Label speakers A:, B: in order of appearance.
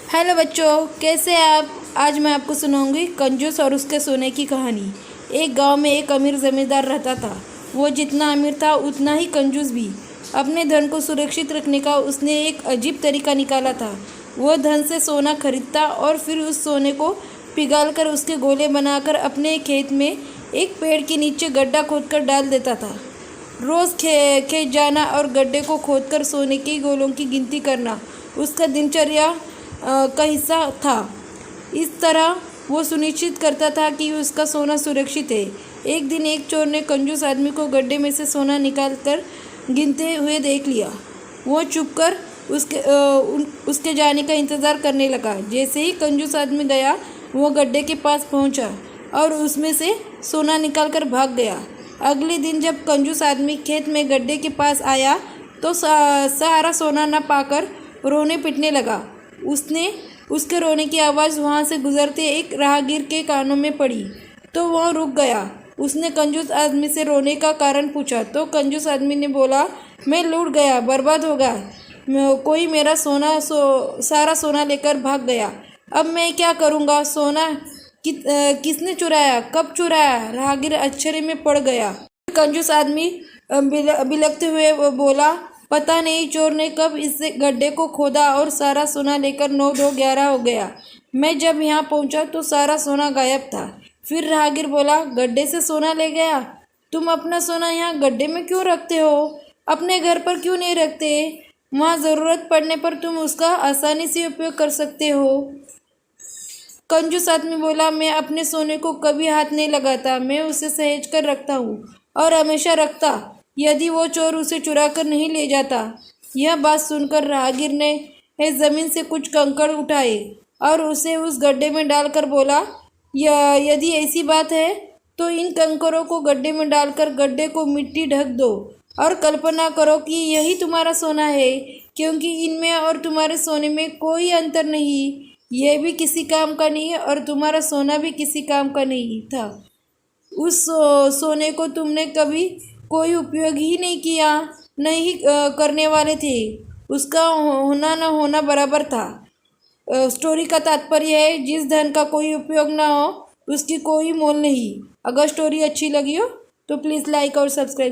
A: Hello बच्चों, कैसे हैं आप। आज मैं आपको सुनाऊंगी कंजूस और उसके सोने की कहानी। एक गांव में एक अमीर ज़मींदार रहता था। वो जितना अमीर था उतना ही कंजूस भी। अपने धन को सुरक्षित रखने का उसने एक अजीब तरीका निकाला था। वह धन से सोना खरीदता और फिर उस सोने को पिघालकर उसके गोले बनाकर अपने खेत में एक पेड़ के नीचे गड्ढा खोदकर डाल देता था। रोज़ खेत जाना और गड्ढे को खोदकर सोने के गोलों की गिनती करना उसका दिनचर्या का हिस्सा था। इस तरह वो सुनिश्चित करता था कि उसका सोना सुरक्षित है। एक दिन एक चोर ने कंजूस आदमी को गड्ढे में से सोना निकालकर गिनते हुए देख लिया। वो चुपकर उसके जाने का इंतज़ार करने लगा। जैसे ही कंजूस आदमी गया, वो गड्ढे के पास पहुंचा और उसमें से सोना निकालकर भाग गया। अगले दिन जब कंजूस आदमी खेत में गड्ढे के पास आया तो सारा सोना न पाकर रोने पिटने लगा। उसके रोने की आवाज़ वहाँ से गुजरते एक राहगीर के कानों में पड़ी तो वह रुक गया। उसने कंजूस आदमी से रोने का कारण पूछा तो कंजूस आदमी ने बोला, मैं लूट गया, बर्बाद हो गया। कोई मेरा सारा सोना लेकर भाग गया। अब मैं क्या करूँगा। सोना किसने चुराया, कब चुराया। राहगीर आश्चर्य में पड़ गया। कंजूस आदमी बिलखते हुए बोला, पता नहीं चोर ने कब इस गड्ढे को खोदा और सारा सोना लेकर 9-2-11 हो गया। मैं जब यहाँ पहुँचा तो सारा सोना गायब था। फिर राहगीर बोला, गड्ढे से सोना ले गया। तुम अपना सोना यहाँ गड्ढे में क्यों रखते हो, अपने घर पर क्यों नहीं रखते। वहाँ ज़रूरत पड़ने पर तुम उसका आसानी से उपयोग कर सकते हो। कंजूस आदमी बोला, मैं अपने सोने को कभी हाथ नहीं लगाता। मैं उसे सहेज कर रखता हूँ और हमेशा रखता, यदि वो चोर उसे चुरा कर नहीं ले जाता। यह बात सुनकर राहगीर ने ज़मीन से कुछ कंकड़ उठाए और उसे उस गड्ढे में डालकर बोला, यदि ऐसी बात है तो इन कंकरों को गड्ढे में डालकर गड्ढे को मिट्टी ढक दो और कल्पना करो कि यही तुम्हारा सोना है, क्योंकि इनमें और तुम्हारे सोने में कोई अंतर नहीं। यह भी किसी काम का नहीं है और तुम्हारा सोना भी किसी काम का नहीं था। उस सोने को तुमने कभी कोई उपयोग ही नहीं किया, नहीं करने वाले थे। उसका होना न होना बराबर था। स्टोरी का तात्पर्य है, जिस धन का कोई उपयोग ना हो उसकी कोई मोल नहीं। अगर स्टोरी अच्छी लगी हो तो प्लीज़ लाइक और सब्सक्राइब।